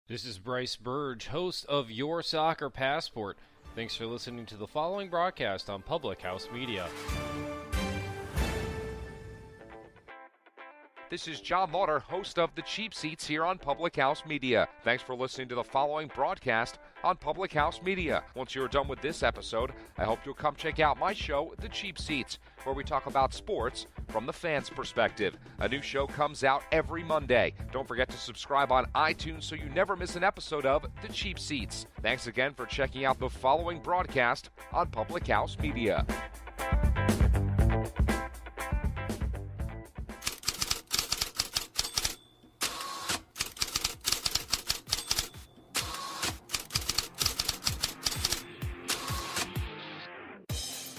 This is Bryce Burge, host of Your Soccer Passport. Thanks for listening to the following broadcast on Public House Media. This is John Lauder, host of The Cheap Seats here on Public House Media. Thanks for listening to the following broadcast on Public House Media. Once you're done with this episode, I hope you'll come check out my show, The Cheap Seats, where we talk about sports from the fans' perspective. A new show comes out every Monday. Don't forget to subscribe on iTunes so you never miss an episode of The Cheap Seats. Thanks again for checking out the following broadcast on Public House Media.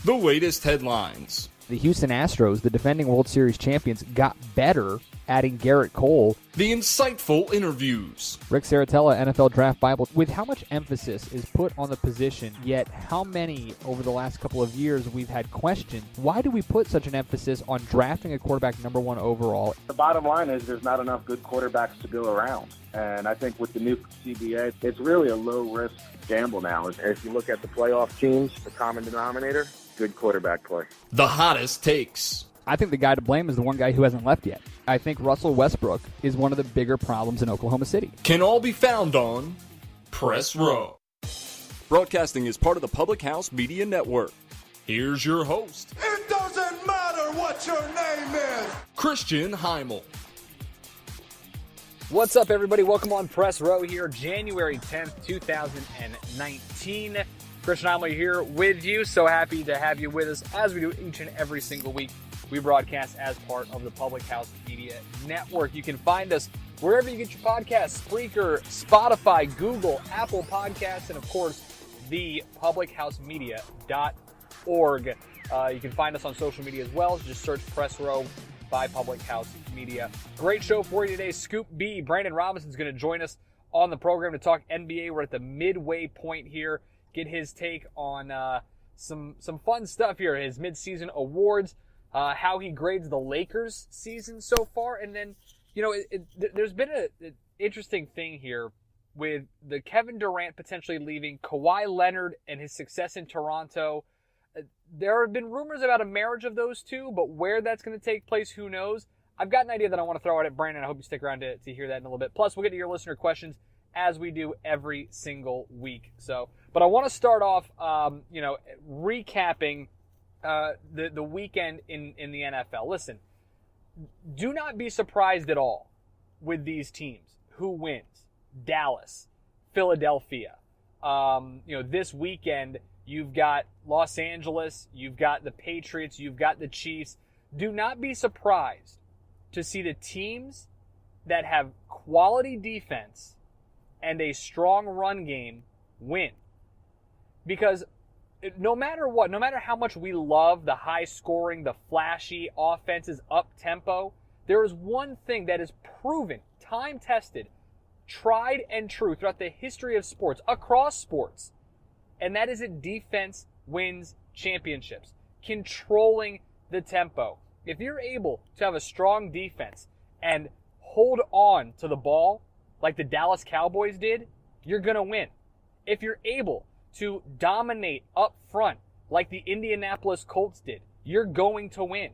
The latest headlines. The Houston Astros, the defending World Series champions, got better adding Garrett Cole. The insightful interviews. Rick Saratella, NFL Draft Bible. With how much emphasis is put on the position, yet how many over the last couple of years we've had questions. Why do we put such an emphasis on drafting a quarterback number one overall? The bottom line is there's not enough good quarterbacks to go around. And I think with the new CBA, it's really a low-risk gamble now. If you look at the playoff teams, the common denominator, good quarterback play. The hottest takes. I think the guy to blame is the one guy who hasn't left yet. I think Russell Westbrook is one of the bigger problems in Oklahoma City. Can all be found on Press Row. Broadcasting is part of the Public House Media Network. Here's your host, It doesn't matter what your name is. Christian Heimel. What's up, everybody? Welcome on Press Row here, January 10th, 2019. Christian Heimel here with you. So happy to have you with us as we do each and every single week. We broadcast as part of the Public House Media Network. You can find us wherever you get your podcasts, Spreaker, Spotify, Google, Apple Podcasts, and of course, the publichousemedia.org. You can find us on social media as well. Just search Press Row by Public House Media. Great show for you today. Scoop B, Brandon Robinson's going to join us on the program to talk NBA. We're at the midway point here. Get his take on some fun stuff here. His midseason awards, how he grades the Lakers season so far, and then, you know, there's been an interesting thing here with the Kevin Durant potentially leaving, Kawhi Leonard and his success in Toronto. There have been rumors about a marriage of those two, but where that's going to take place, who knows? I've got an idea that I want to throw out at Brandon. I hope you stick around to hear that in a little bit. Plus, we'll get to your listener questions as we do every single week. But I want to start off, recapping the weekend in the NFL. Listen, do not be surprised at all with these teams. Who wins? Dallas, Philadelphia. This weekend you've got Los Angeles, you've got the Patriots, you've got the Chiefs. Do not be surprised to see the teams that have quality defense and a strong run game win. Because no matter what, no matter how much we love the high scoring, the flashy offenses, up-tempo, there is one thing that is proven, time-tested, tried and true throughout the history of sports, across sports, and that is that defense wins championships. Controlling the tempo. If you're able to have a strong defense and hold on to the ball like the Dallas Cowboys did, you're going to win. If you're able to dominate up front like the Indianapolis Colts did, you're going to win.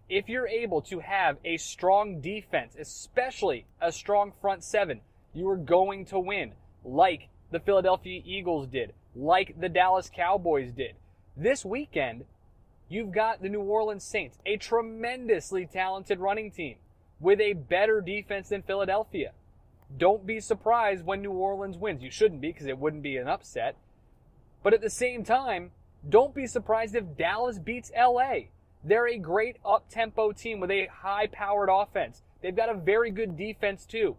If you're able to have a strong defense, especially a strong front seven, you are going to win like the Philadelphia Eagles did, like the Dallas Cowboys did. This weekend, you've got the New Orleans Saints, a tremendously talented running team with a better defense than Philadelphia. Don't be surprised when New Orleans wins. You shouldn't be, because it wouldn't be an upset. But at the same time, don't be surprised if Dallas beats LA. They're a great up-tempo team with a high-powered offense. They've got a very good defense too.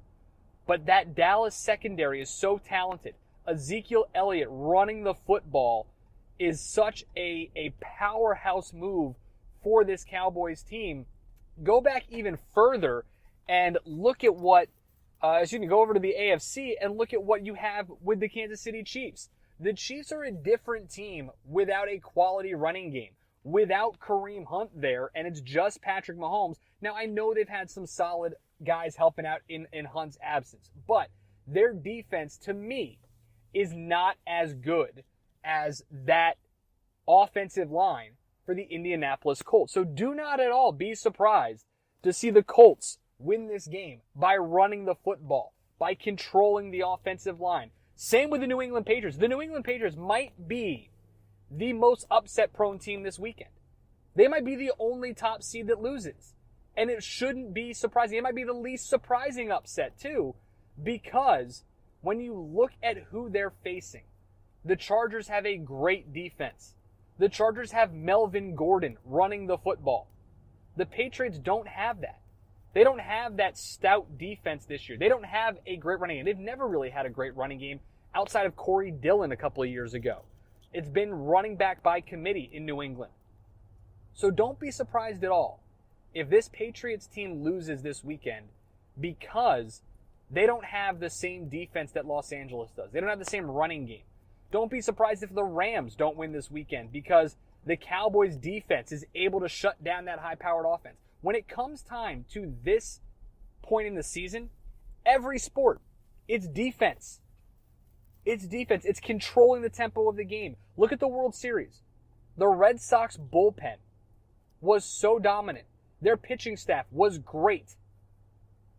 But that Dallas secondary is so talented. Ezekiel Elliott running the football is such a powerhouse move for this Cowboys team. Go back even further and look at what, go over to the AFC and look at what you have with the Kansas City Chiefs. The Chiefs are a different team without a quality running game, without Kareem Hunt there, and it's just Patrick Mahomes. Now, I know they've had some solid guys helping out in Hunt's absence, but their defense, to me, is not as good as that offensive line for the Indianapolis Colts. So do not at all be surprised to see the Colts win this game by running the football, by controlling the offensive line. Same with the New England Patriots. The New England Patriots might be the most upset-prone team this weekend. They might be the only top seed that loses. And it shouldn't be surprising. It might be the least surprising upset, too, because when you look at who they're facing, the Chargers have a great defense. The Chargers have Melvin Gordon running the football. The Patriots don't have that. They don't have that stout defense this year. They don't have a great running game. They've never really had a great running game outside of Corey Dillon a couple of years ago. It's been running back by committee in New England. So don't be surprised at all if this Patriots team loses this weekend because they don't have the same defense that Los Angeles does. They don't have the same running game. Don't be surprised if the Rams don't win this weekend because the Cowboys' defense is able to shut down that high-powered offense. When it comes time to this point in the season, every sport, it's defense. It's defense. It's controlling the tempo of the game. Look at the World Series. The Red Sox bullpen was so dominant. Their pitching staff was great.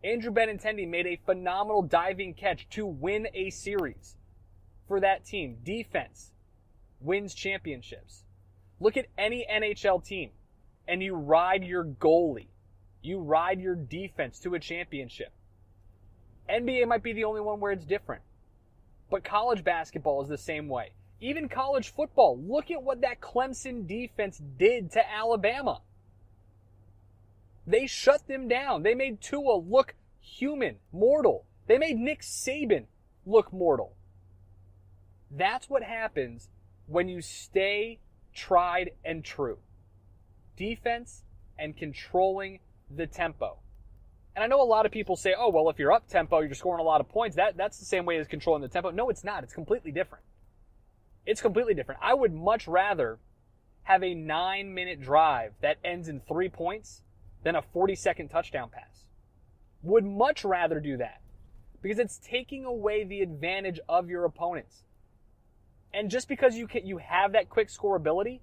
Andrew Benintendi made a phenomenal diving catch to win a series for that team. Defense wins championships. Look at any NHL team, and you ride your goalie. You ride your defense to a championship. NBA might be the only one where it's different. But college basketball is the same way. Even college football. Look at what that Clemson defense did to Alabama. They shut them down. They made Tua look human, mortal. They made Nick Saban look mortal. That's what happens when you stay tried and true. Defense and controlling the tempo. And I know a lot of people say, oh, well, if you're up tempo, you're scoring a lot of points. That's the same way as controlling the tempo. No, it's not. It's completely different. It's completely different. I would much rather have a 9-minute drive that ends in 3 points than a 40-second touchdown pass. Would much rather do that because it's taking away the advantage of your opponents. And just because you have that quick score ability,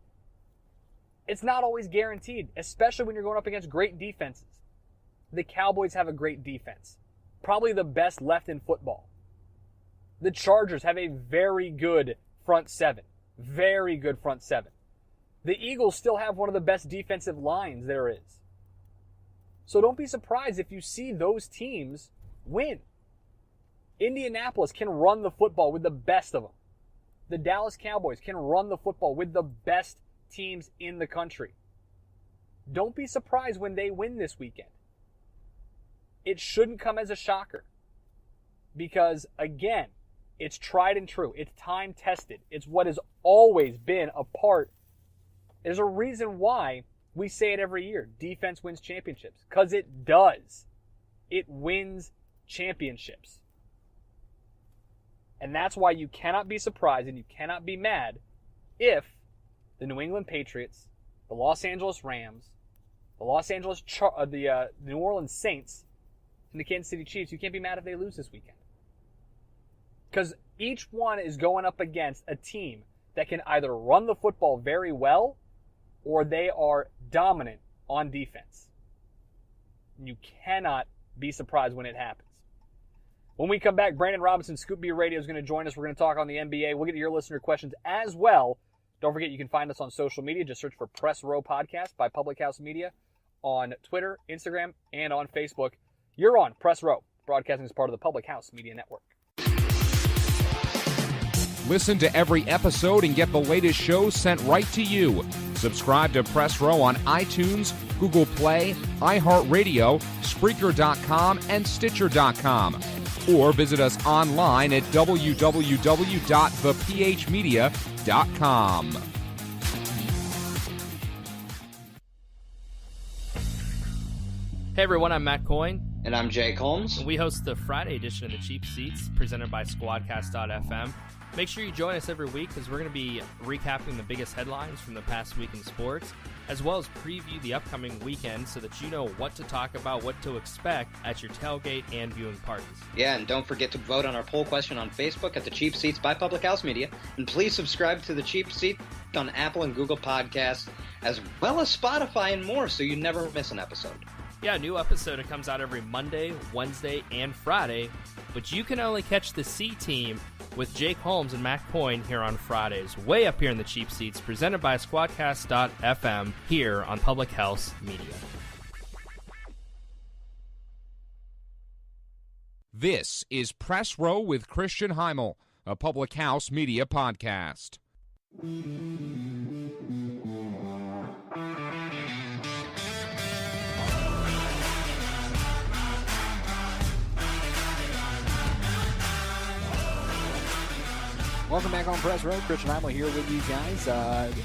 it's not always guaranteed, especially when you're going up against great defenses. The Cowboys have a great defense, probably the best left in football. The Chargers have a very good front seven, very good front seven. The Eagles still have one of the best defensive lines there is. So don't be surprised if you see those teams win. Indianapolis can run the football with the best of them. The Dallas Cowboys can run the football with the best teams in the country. Don't be surprised when they win this weekend. It shouldn't come as a shocker. Because, again, it's tried and true. It's time tested. It's what has always been a part. There's a reason why we say it every year. Defense wins championships. Because it does. It wins championships. And that's why you cannot be surprised and you cannot be mad if the New England Patriots, the Los Angeles Rams, the New Orleans Saints, and the Kansas City Chiefs, you can't be mad if they lose this weekend. Because each one is going up against a team that can either run the football very well or they are dominant on defense. You cannot be surprised when it happens. When we come back, Brandon Robinson, Scoop B Radio, is going to join us. We're going to talk on the NBA. We'll get to your listener questions as well. Don't forget, you can find us on social media. Just search for Press Row Podcast by Public House Media on Twitter, Instagram, and on Facebook. You're on Press Row, broadcasting as part of the Public House Media Network. Listen to every episode and get the latest shows sent right to you. Subscribe to Press Row on iTunes, Google Play, iHeartRadio, Spreaker.com, and Stitcher.com. Or visit us online at www.thephmedia.com. Hey everyone, I'm Matt Coyne. And I'm Jake Holmes. And we host the Friday edition of the Cheap Seats, presented by Squadcast.fm. Make sure you join us every week because we're going to be recapping the biggest headlines from the past week in sports, as well as preview the upcoming weekend so that you know what to talk about, what to expect at your tailgate and viewing parties. Yeah, and don't forget to vote on our poll question on Facebook at The Cheap Seats by Public House Media. And please subscribe to The Cheap Seat on Apple and Google Podcasts, as well as Spotify and more, so you never miss an episode. Yeah, a new episode. It comes out every Monday, Wednesday, and Friday, but you can only catch the C Team with Jake Holmes and Matt Coyne here on Fridays, way up here in the cheap seats, presented by Squadcast.fm here on Public House Media. This is Press Row with Christian Heimel, a Public House Media podcast. Welcome back on Press Row. Christian Heimel here with you guys.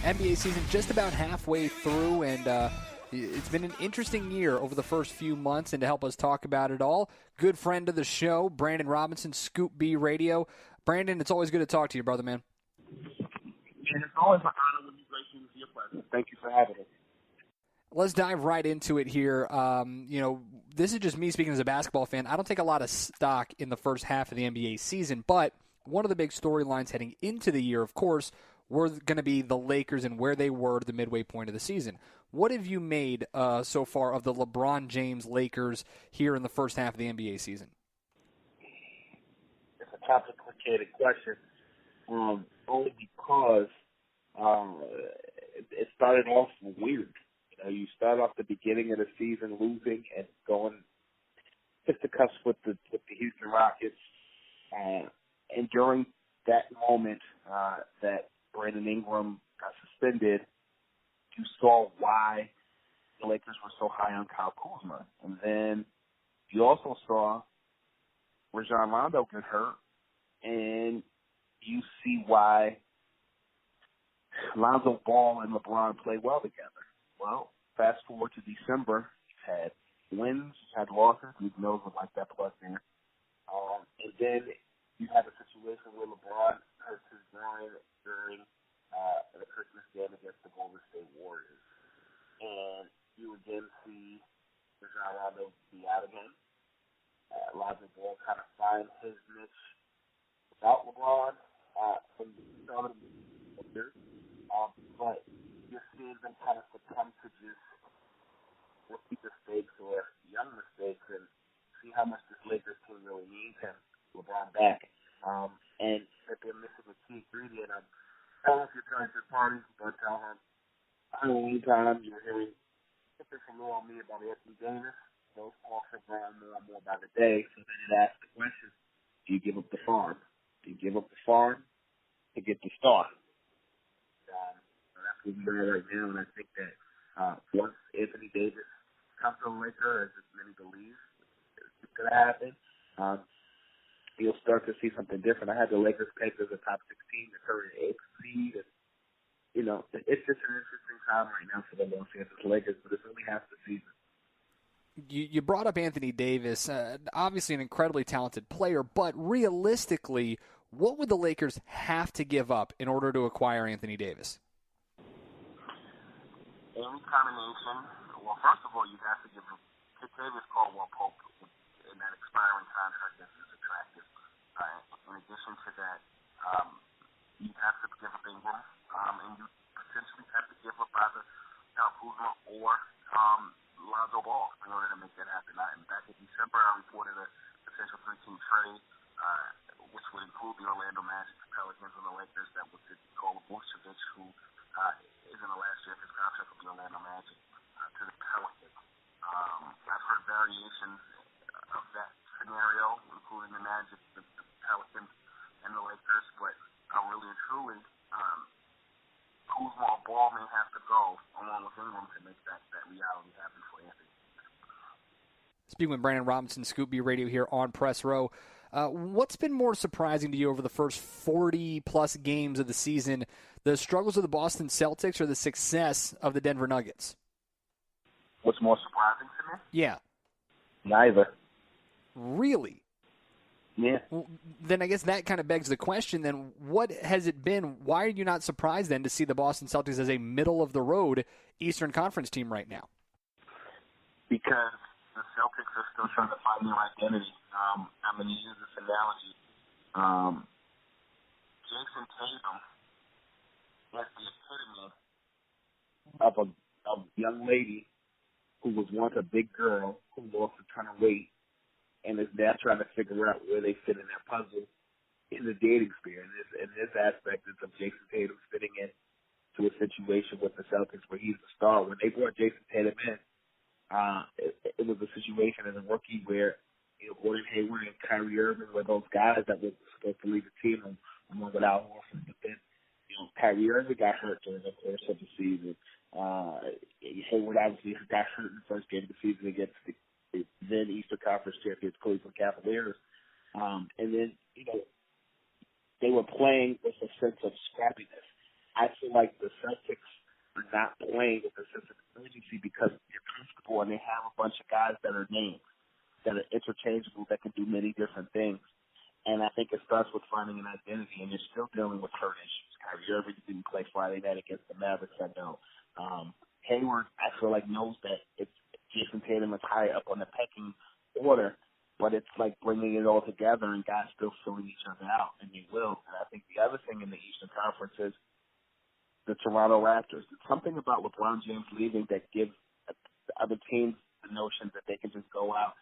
NBA season just about halfway through, and it's been an interesting year over the first few months. And to help us talk about it all, good friend of the show, Brandon Robinson, Scoop B Radio. Brandon, it's always good to talk to you, brother, man. And it's always an honor when you grace me with your presence. Thank you for having us. Let's dive right into it here. This is just me speaking as a basketball fan. I don't take a lot of stock in the first half of the NBA season, but one of the big storylines heading into the year, of course, were going to be the Lakers and where they were at the midway point of the season. What have you made so far of the LeBron James Lakers here in the first half of the NBA season? It's a complicated question, only because it started off weird. You start off the beginning of the season losing and going just to cusp with the Houston Rockets. And during that moment that Brandon Ingram got suspended, you saw why the Lakers were so high on Kyle Kuzma. And then you also saw Rajon Rondo get hurt, and you see why Lonzo Ball and LeBron play well together. Well, fast forward to December, you've had wins, you've had losses, Luke Mills would like that plus there. And then you have a situation where LeBron hurts his groin during the Christmas game against the Golden State Warriors. And you again see Rajon Rondo be out again. Lonzo Ball kind of find his niche without LeBron from some of the years. But you're seeing them kind of succumb to just repeat mistakes or young mistakes and see how much this Lakers team really needs him. LeBron back. And that they're missing a key ingredient. I don't know if you're trying to parties, but Halloween time, you're hearing something from Lil me about Anthony Davis. Those talks are growing more and more by the day. So then it asks the question, do you give up the farm? Do you give up the farm to get the star? So that's what we're doing right now. And I think that once Anthony Davis comes to the Lakers, as many believe it's going to happen, you'll start to see something different. I had the Lakers pegged as a top 16, the current 8th seed. And, it's just an interesting time right now for the Los Angeles Lakers, but it's only half the season. You brought up Anthony Davis, obviously an incredibly talented player, but realistically, what would the Lakers have to give up in order to acquire Anthony Davis? Any combination. Well, first of all, you'd have to give Davis Caldwell Pope in that expiring contract. Is attractive. In addition to that, you have to give up Ingram, and you potentially have to give up either Kyle Kuzma or Lonzo Ball in order to make that happen. Back in December, I reported a potential 3-team trade, which would include the Orlando Magic, the Pelicans, and the Lakers. That would call Vucevic, who is in the last year of his contract with the Orlando Magic, to the Pelicans. I've heard variations of that scenario, including the Magic, the Pelicans, and the Lakers, but really and truly, Kuzma or Ball may have to go along with Ingram to make that reality happen for Anthony. Speaking with Brandon Robinson, Scoop B Radio here on Press Row. What's been more surprising to you over the first 40-plus games of the season, the struggles of the Boston Celtics or the success of the Denver Nuggets? What's more surprising to me? Yeah. Neither. Really? Yeah. Well, then I guess that kind of begs the question, then, what has it been? Why are you not surprised, then, to see the Boston Celtics as a middle-of-the-road Eastern Conference team right now? Because the Celtics are still trying to find their identity. I'm going to use this analogy. Jason Tatum is the epitome of a young lady who was once a big girl who lost a ton of weight and is now trying to figure out where they fit in that puzzle in the dating sphere. In this aspect, it's of Jason Tatum fitting in to a situation with the Celtics where he's the star. When they brought Jason Tatum in, it was a situation as a rookie where Gordon Hayward and Kyrie Irving were those guys that were supposed to lead the team along with Al Horford. But then, Kyrie Irving got hurt during the course of the season. Hayward obviously got hurt in the first game of the season against the then Eastern Conference champions Cleveland Cavaliers. And then, they were playing with a sense of scrappiness. I feel like the Celtics are not playing with a sense of urgency because they're comfortable and they have a bunch of guys that are names, that are interchangeable, that can do many different things. And I think it starts with finding an identity, and you're still dealing with hurt issues. Kyrie Irving didn't play Friday night against the Mavericks, I know. Hayward, I feel like, knows that it's Jason Tatum is high up on the pecking order, but it's like bringing it all together and guys still filling each other out, and they will. And I think the other thing in the Eastern Conference is the Toronto Raptors. It's something about LeBron James leaving that gives the other teams the notion that they can just go out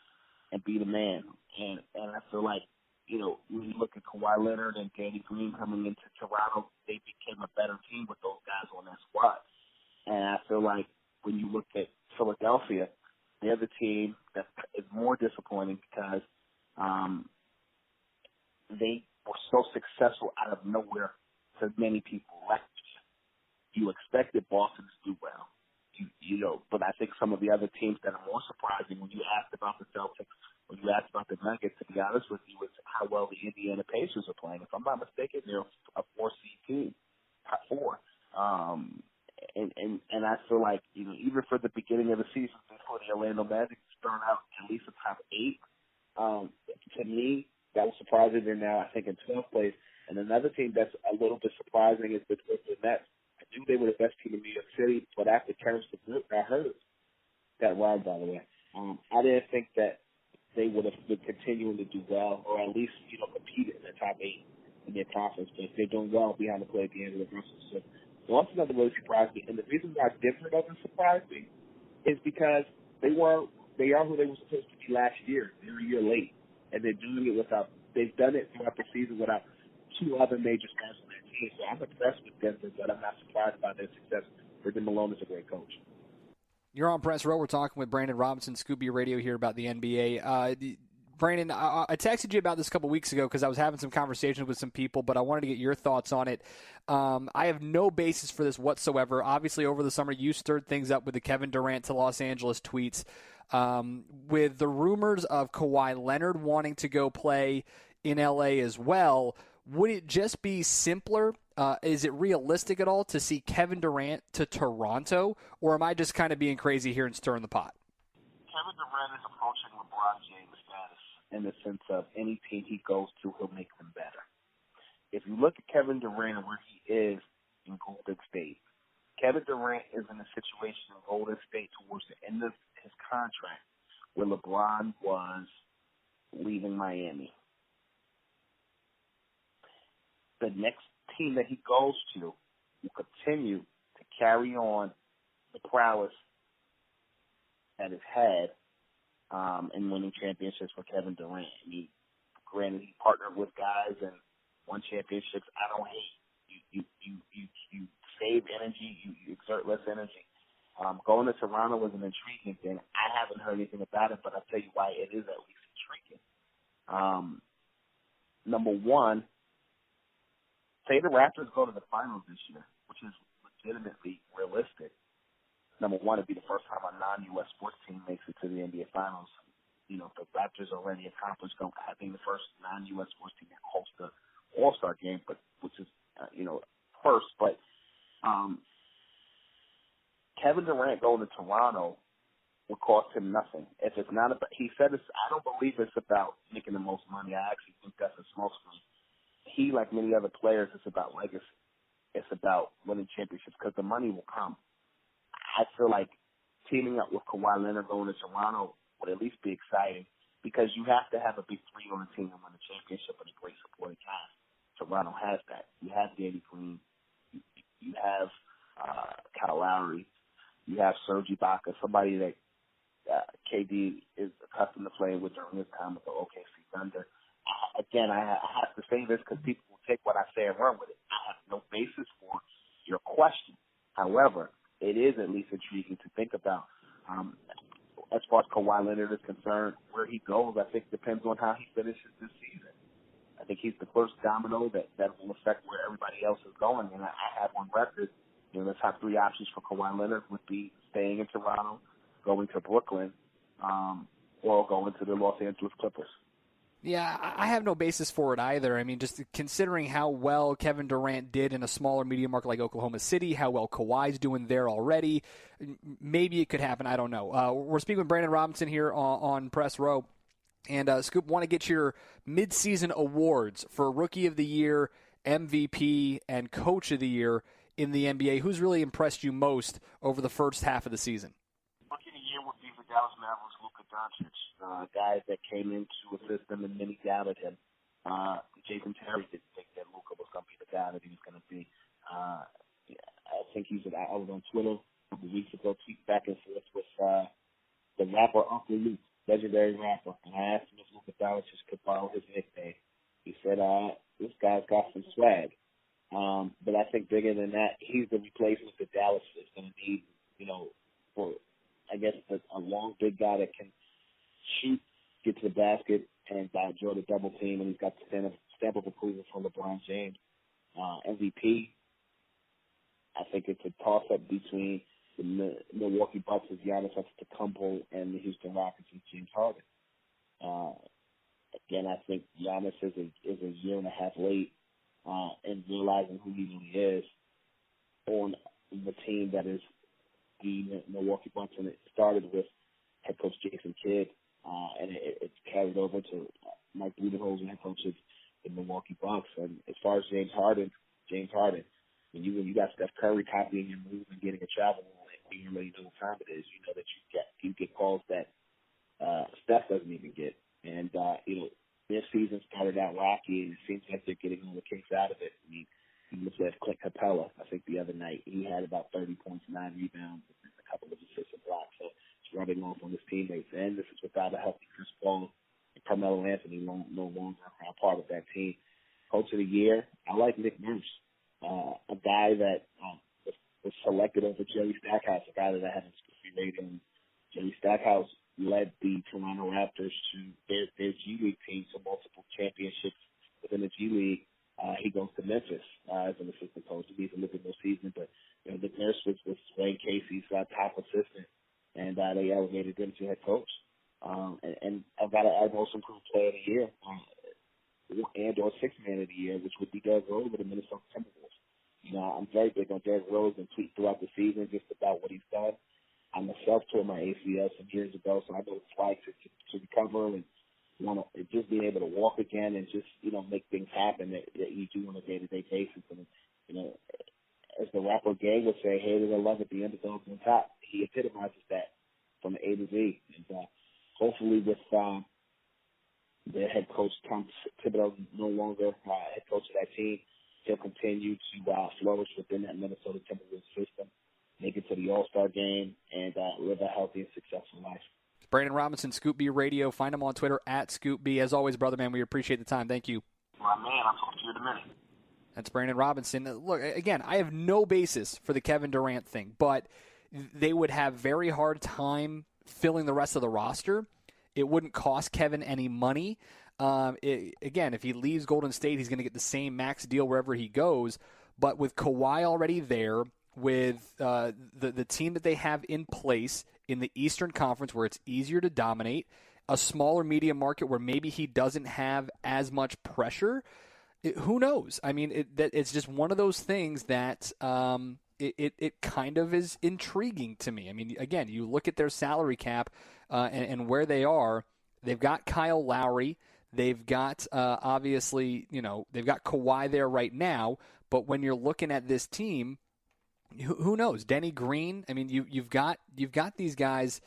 and be the man. And I feel like, when you look at Kawhi Leonard and Danny Green coming into Toronto, they became a better team with those guys on that squad. And I feel like when you look at Philadelphia, they're the team that is more disappointing because they were so successful out of nowhere to many people last year. You expected Boston to do well, but I think some of the other teams that are more surprising when you asked about the Celtics, when you asked about the Nuggets, to be honest with you, is how well the Indiana Pacers are playing. If I'm not mistaken, they're a 4-seed team, top 4. And I feel like, even for the beginning of the season, before the Orlando Magic start out at least a top 8, to me, that was surprising. They're now, I think, in 12th place. And another team that's a little bit surprising is the Brooklyn Nets. I knew they were the best team in New York City, but after Terrence DeBrook got hurt, that rhyme, by the way, I didn't think that they would have been continuing to do well, or at least, compete in the top 8 in their conference. But they're doing well behind the play at the end of the Russell. So Boston doesn't really surprise me. And the reason why different doesn't surprise me is because they are who they were supposed to be last year. They're a year late. And they're doing it they've done it throughout the season without 2 other major stars on their team. So I'm impressed with Denver, but I'm not surprised by their success. Brendan Malone is a great coach. You're on Press Row. We're talking with Brandon Robinson, Scooby Radio here about the NBA. Brandon, I texted you about this a couple weeks ago because I was having some conversations with some people, but I wanted to get your thoughts on it. I have no basis for this whatsoever. Obviously, over the summer, you stirred things up with the Kevin Durant to Los Angeles tweets. With the rumors of Kawhi Leonard wanting to go play in L.A. as well, would it just be simpler? Is it realistic at all to see Kevin Durant to Toronto, or am I just kind of being crazy here and stirring the pot? Kevin Durant is approaching LeBron James status in the sense of any team he goes to, he'll make them better. If you look at Kevin Durant and where he is in Golden State, Kevin Durant is in a situation in Golden State towards the end of his contract where LeBron was leaving Miami. The next team that he goes to will continue to carry on the prowess that is had in winning championships for Kevin Durant. Granted, he partnered with guys and won championships. I don't hate. You save energy, you exert less energy. Going to Toronto was an intriguing thing. I haven't heard anything about it, but I'll tell you why it is at least intriguing. Number one, say the Raptors go to the finals this year, which is legitimately realistic. Number one, it'd be the first time a non-U.S. sports team makes it to the NBA Finals. The Raptors already accomplished being the first non-U.S. sports team to host the All-Star game, but which is, first. But Kevin Durant going to Toronto will cost him nothing. If it's not about, he said, I don't believe it's about making the most money. I actually think that's a small screen. He, like many other players, it's about legacy. It's about winning championships because the money will come. I feel like teaming up with Kawhi Leonard going to Toronto would at least be exciting because you have to have a big three on the team to win a championship and a great supporting cast. Toronto has that. You have Danny Green. You have Kyle Lowry. You have Serge Ibaka, somebody that KD is accustomed to playing with during his time with the OKC Thunder. Again, I have to say this because people will take what I say and run with it. I have no basis for your question. However, it is at least intriguing to think about. As far as Kawhi Leonard is concerned, where he goes, I think depends on how he finishes this season. I think he's the first domino that will affect where everybody else is going. And I have on record, the top three options for Kawhi Leonard would be staying in Toronto, going to Brooklyn, or going to the Los Angeles Clippers. Yeah, I have no basis for it either. I mean, just considering how well Kevin Durant did in a smaller media market like Oklahoma City, how well Kawhi's doing there already, maybe it could happen. I don't know. We're speaking with Brandon Robinson here on Press Row. And, Scoop, want to get your midseason awards for Rookie of the Year, MVP, and Coach of the Year in the NBA. Who's really impressed you most over the first half of the season? Rookie of the Year would be the Dallas Mavericks, Luka Doncic. Guys that came into a system and many doubted him. Jason Terry didn't think that Luka was going to be the guy that he was going to be. I think I was on Twitter a couple weeks ago, tweet back and forth with the rapper Uncle Luke, legendary rapper. And I asked him if Luka Doncic could borrow his nickname. He said, this guy's got some swag. But I think bigger than that, he's the replacement that Dallas is going to need, for, I guess, a long, big guy that can shoot, get to the basket, and enjoy the double team. And he's got the stamp of approval from LeBron James. MVP, I think it's a toss-up between the Milwaukee Bucks' Giannis Antetokounmpo and the Houston Rockets' James Harden. Again, I think Giannis is a year and a half late in realizing who he really is on the team that is the Milwaukee Bucks, and it started with head coach Jason Kidd, and it's carried over to Mike Budenholzer, head coach of the Milwaukee Bucks. And as far as James Harden, when you got Steph Curry copying your move and getting a travel, and you already know what time it is, you know that you get calls that Steph doesn't even get. And their season started out rocky, and it seems like they're getting all the kinks out of it. I mean, you look at Clint Capella, I think the other night, he had about 30 points, 9 rebounds, and a couple of assists and blocks. So it's rubbing off on his teammates. And this is without a healthy Chris Paul and Carmelo Anthony no longer are part of that team. Coach of the Year, I like Nick Nurse, a guy that was selected over Jerry Stackhouse, a guy that I had a Scoopy rating. Jerry Stackhouse led the Toronto Raptors to their G League team to multiple championships within the G League. He goes to Memphis as an assistant coach. He needs a little bit more season, but Nick Nurse was Wayne Casey's top assistant, and they elevated him to head coach. And I've got to add most improved player of the year and or sixth man of the year, which would be Derrick Rose with the Minnesota Timberwolves. I'm very big on Derrick Rose and tweet throughout the season just about what he's done. I myself tore my ACL some years ago, so I know it's like to recover and just being able to walk again and just make things happen that you do on a day-to-day basis. And as the rapper Gang would say, "Haters I love it, the underdogs on top." He epitomizes that from A to Z. And hopefully, with their head coach Tom Thibodeau no longer head coach of that team, he'll continue to flourish within that Minnesota Timberwolves system, make it to the All-Star game, and live a healthy and successful life. Brandon Robinson, Scoop B Radio. Find him on Twitter @ScoopB. As always, brother man, we appreciate the time. Thank you. My man, I'll talk to you in a minute. That's Brandon Robinson. Look, again, I have no basis for the Kevin Durant thing, but they would have very hard time filling the rest of the roster. It wouldn't cost Kevin any money. Again, if he leaves Golden State, he's going to get the same max deal wherever he goes. But with Kawhi already there, with the team that they have in place in the Eastern Conference where it's easier to dominate, a smaller media market where maybe he doesn't have as much pressure, who knows? I mean, it's just one of those things that it kind of is intriguing to me. I mean, again, you look at their salary cap and where they are. They've got Kyle Lowry. They've got, obviously, they've got Kawhi there right now. But when you're looking at this team, who knows? Denny Green. I mean, you've got these guys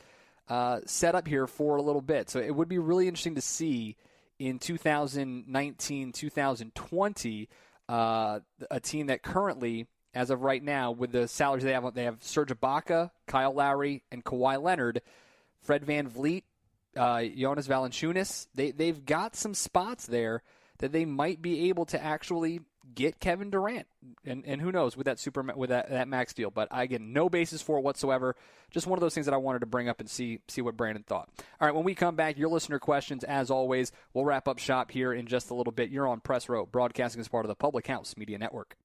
set up here for a little bit. So it would be really interesting to see in 2019, 2020, a team that currently, as of right now, with the salaries they have Serge Ibaka, Kyle Lowry, and Kawhi Leonard, Fred VanVleet, Jonas Valanciunas. They've got some spots there that they might be able to actually get Kevin Durant, and who knows with that max deal. But again, no basis for it whatsoever. Just one of those things that I wanted to bring up and see what Brandon thought. All right, when we come back, your listener questions, as always. We'll wrap up shop here in just a little bit. You're on Press Row, broadcasting as part of the Public House Media Network.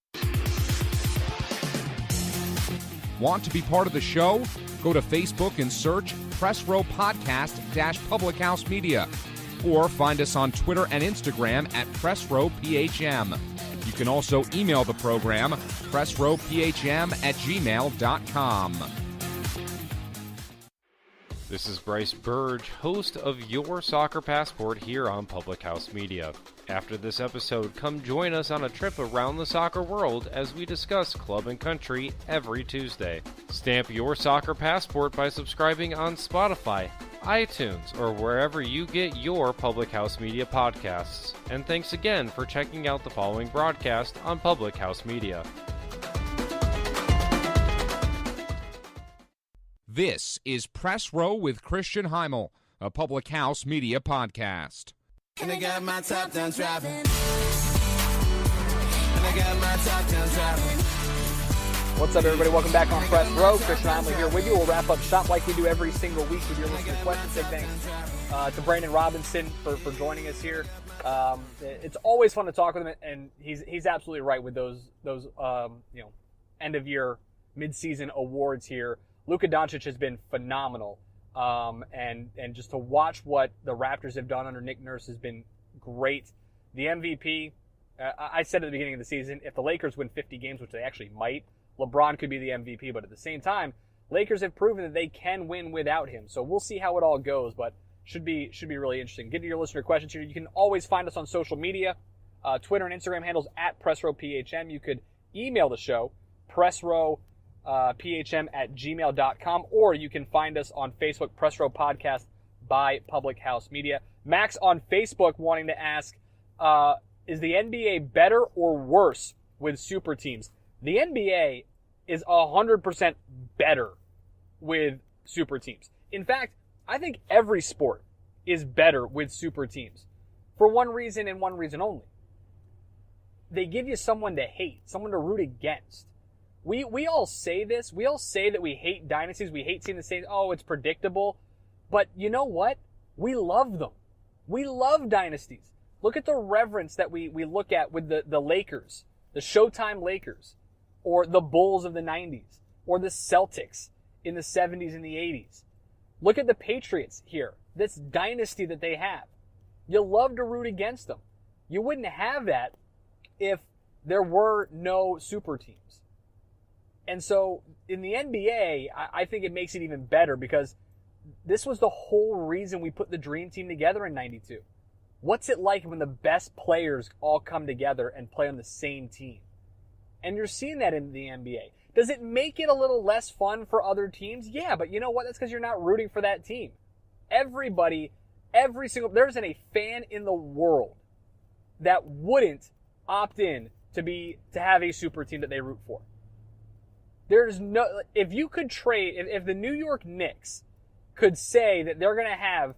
Want to be part of the show? Go to Facebook and search Press Row Podcast Public House Media, or find us on Twitter and Instagram at Press Row PHM. You can also email the program, pressrowphm@gmail.com. This is Bryce Burge, host of Your Soccer Passport here on Public House Media. After this episode, come join us on a trip around the soccer world as we discuss club and country every Tuesday. Stamp your soccer passport by subscribing on Spotify, iTunes, or wherever you get your Public House Media podcasts. And thanks again for checking out the following broadcast on Public House Media. This is Press Row with Christian Heimel, a Public House Media podcast. And I got my top down driving. And I got my top down driving. What's up, everybody? Welcome back on Press Row. Christian Heimel here with you. We'll wrap up shop like we do every single week with your listener questions. Big thanks to Brandon Robinson for joining us here. It's always fun to talk with him, and he's absolutely right with those end of year, mid-season awards here. Luka Doncic has been phenomenal. And just to watch what the Raptors have done under Nick Nurse has been great. The MVP, I said at the beginning of the season, if the Lakers win 50 games, which they actually might, LeBron could be the MVP. But at the same time, Lakers have proven that they can win without him. So we'll see how it all goes, but should be really interesting. Get to your listener questions here. You can always find us on social media, Twitter and Instagram handles at PressRowPHM. You could email the show, PressRowPHM@gmail.com, or you can find us on Facebook, Press Row Podcast by Public House Media. Max on Facebook wanting to ask, is the NBA better or worse with super teams? The NBA is 100% better with super teams. In fact, I think every sport is better with super teams for one reason and one reason only. They give you someone to hate, someone to root against. We all say this. We all say that we hate dynasties. We hate seeing the same. Oh, it's predictable. But you know what? We love them. We love dynasties. Look at the reverence that we look at with the Lakers, the Showtime Lakers, or the Bulls of the 90s, or the Celtics in the 70s and the 80s. Look at the Patriots here, this dynasty that they have. You love to root against them. You wouldn't have that if there were no super teams. And so in the NBA, I think it makes it even better because this was the whole reason we put the Dream Team together in 92. What's it like when the best players all come together and play on the same team? And you're seeing that in the NBA. Does it make it a little less fun for other teams? Yeah, but you know what? That's because you're not rooting for that team. Everybody, there isn't a fan in the world that wouldn't opt in to have a super team that they root for. There's no, if you could trade, if the New York Knicks could say that they're going to have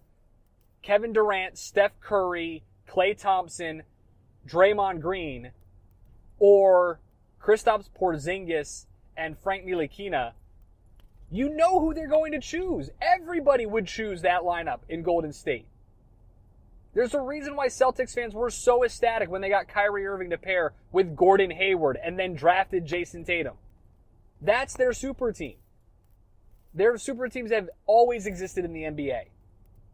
Kevin Durant, Steph Curry, Klay Thompson, Draymond Green, or Kristaps Porzingis and Frank Ntilikina, you know who they're going to choose. Everybody would choose that lineup in Golden State. There's a reason why Celtics fans were so ecstatic when they got Kyrie Irving to pair with Gordon Hayward and then drafted Jason Tatum. That's their super team. Their super teams have always existed in the NBA.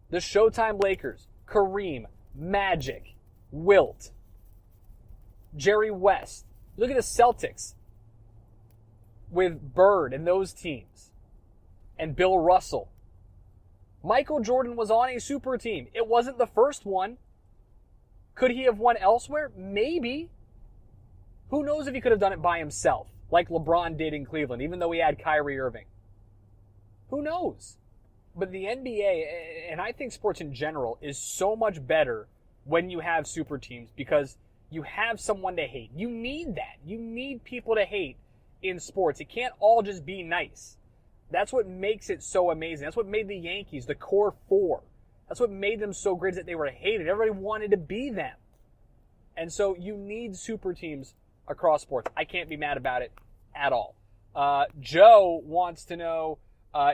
The Showtime Lakers, Kareem, Magic, Wilt, Jerry West. Look at the Celtics. with Bird and those teams and Bill Russell. Michael Jordan was on a super team. It wasn't the first one. Could he have won elsewhere? Maybe. Who knows if he could have done it by himself, like LeBron did in Cleveland, even though he had Kyrie Irving. Who knows? But the NBA, and I think sports in general, is so much better when you have super teams because you have someone to hate. You need that. You need people to hate in sports. It can't all just be nice. That's what makes it so amazing. That's what made the Yankees, the core four. That's what made them so great, that they were hated. Everybody wanted to be them. And so you need super teams across sports. I can't be mad about it at all. Joe wants to know,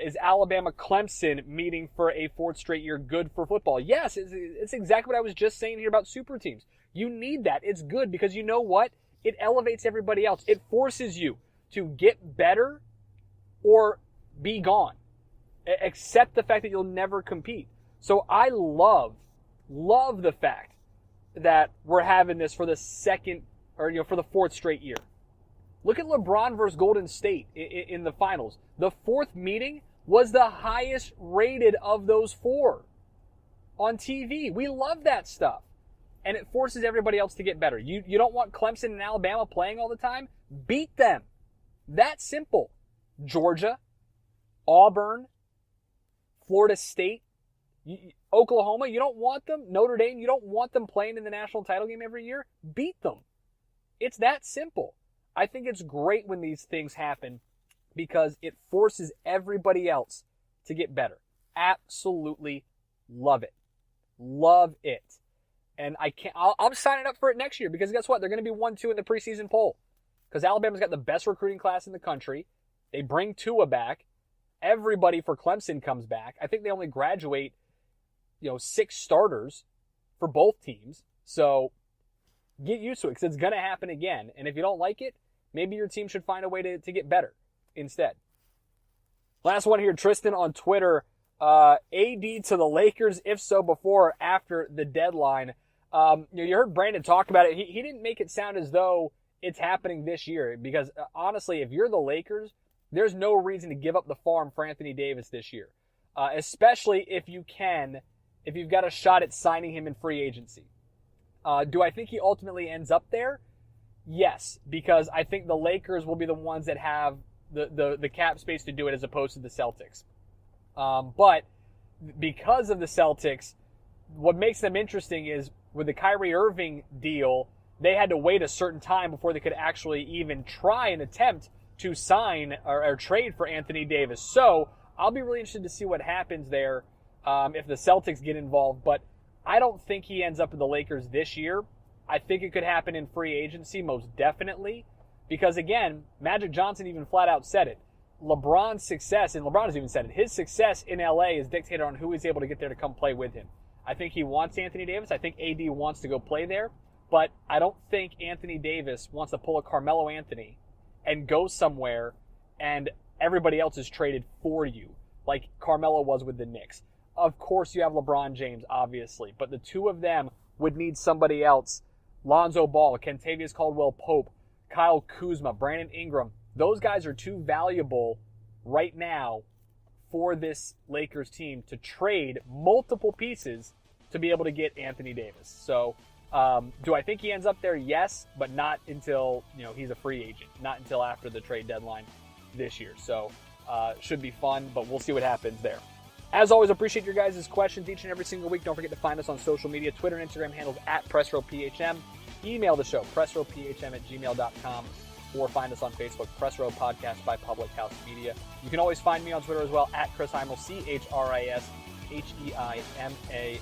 is Alabama-Clemson meeting for a fourth straight year good for football? Yes, it's exactly what I was just saying here about super teams. You need that. It's good because you know what? It elevates everybody else. It forces you to get better or be gone. Accept the fact that you'll never compete. So I love the fact that we're having this for the for the fourth straight year. Look at LeBron versus Golden State in the finals. The fourth meeting was the highest rated of those four on TV. We love that stuff. And it forces everybody else to get better. You don't want Clemson and Alabama playing all the time? Beat them. That simple. Georgia, Auburn, Florida State, Oklahoma, you don't want them. Notre Dame, you don't want them playing in the national title game every year? Beat them. It's that simple. I think it's great when these things happen because it forces everybody else to get better. Absolutely love it. Love it. And I'm signing up for it next year because guess what? They're going to be 1-2 in the preseason poll because Alabama's got the best recruiting class in the country. They bring Tua back. Everybody for Clemson comes back. I think they only graduate, 6 starters for both teams. So get used to it because it's going to happen again. And if you don't like it, maybe your team should find a way to get better instead. Last one here, Tristan on Twitter. AD to the Lakers, if so, before or after the deadline. You heard Brandon talk about it. He didn't make it sound as though it's happening this year because, honestly, if you're the Lakers, there's no reason to give up the farm for Anthony Davis this year, especially if you've got a shot at signing him in free agency. Do I think he ultimately ends up there? Yes, because I think the Lakers will be the ones that have the cap space to do it as opposed to the Celtics. But because of the Celtics, what makes them interesting is with the Kyrie Irving deal, they had to wait a certain time before they could actually even try and attempt to sign or trade for Anthony Davis. So I'll be really interested to see what happens there if the Celtics get involved. But I don't think he ends up with the Lakers this year. I think it could happen in free agency, most definitely. Because again, Magic Johnson even flat out said it. LeBron's success, and LeBron has even said it, his success in LA is dictated on who he's able to get there to come play with him. I think he wants Anthony Davis. I think AD wants to go play there. But I don't think Anthony Davis wants to pull a Carmelo Anthony and go somewhere and everybody else is traded for you, like Carmelo was with the Knicks. Of course you have LeBron James, obviously, but the two of them would need somebody else. Lonzo Ball, Kentavious Caldwell-Pope, Kyle Kuzma, Brandon Ingram. Those guys are too valuable right now for this Lakers team to trade multiple pieces to be able to get Anthony Davis. So do I think he ends up there? Yes, but not until he's a free agent, not until after the trade deadline this year. So should be fun, but we'll see what happens there. As always, appreciate your guys' questions each and every single week. Don't forget to find us on social media, Twitter and Instagram handles @PressRowPHM. Email the show, pressrowphm@gmail.com, or find us on Facebook, Press Row Podcast by Public House Media. You can always find me on Twitter as well, @ChrisHeimel,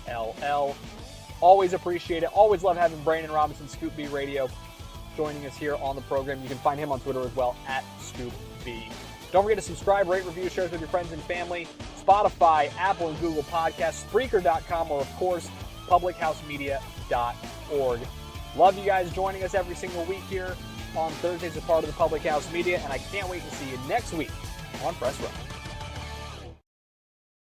ChrisHeimall. Always appreciate it. Always love having Brandon Robinson, Scoop B Radio, joining us here on the program. You can find him on Twitter as well, @ScoopB. Don't forget to subscribe, rate, review, share with your friends and family. Spotify, Apple and Google Podcasts, Spreaker.com, or of course, publichousemedia.org. Love you guys joining us every single week here on Thursdays as part of the Public House Media, and I can't wait to see you next week on Press Row.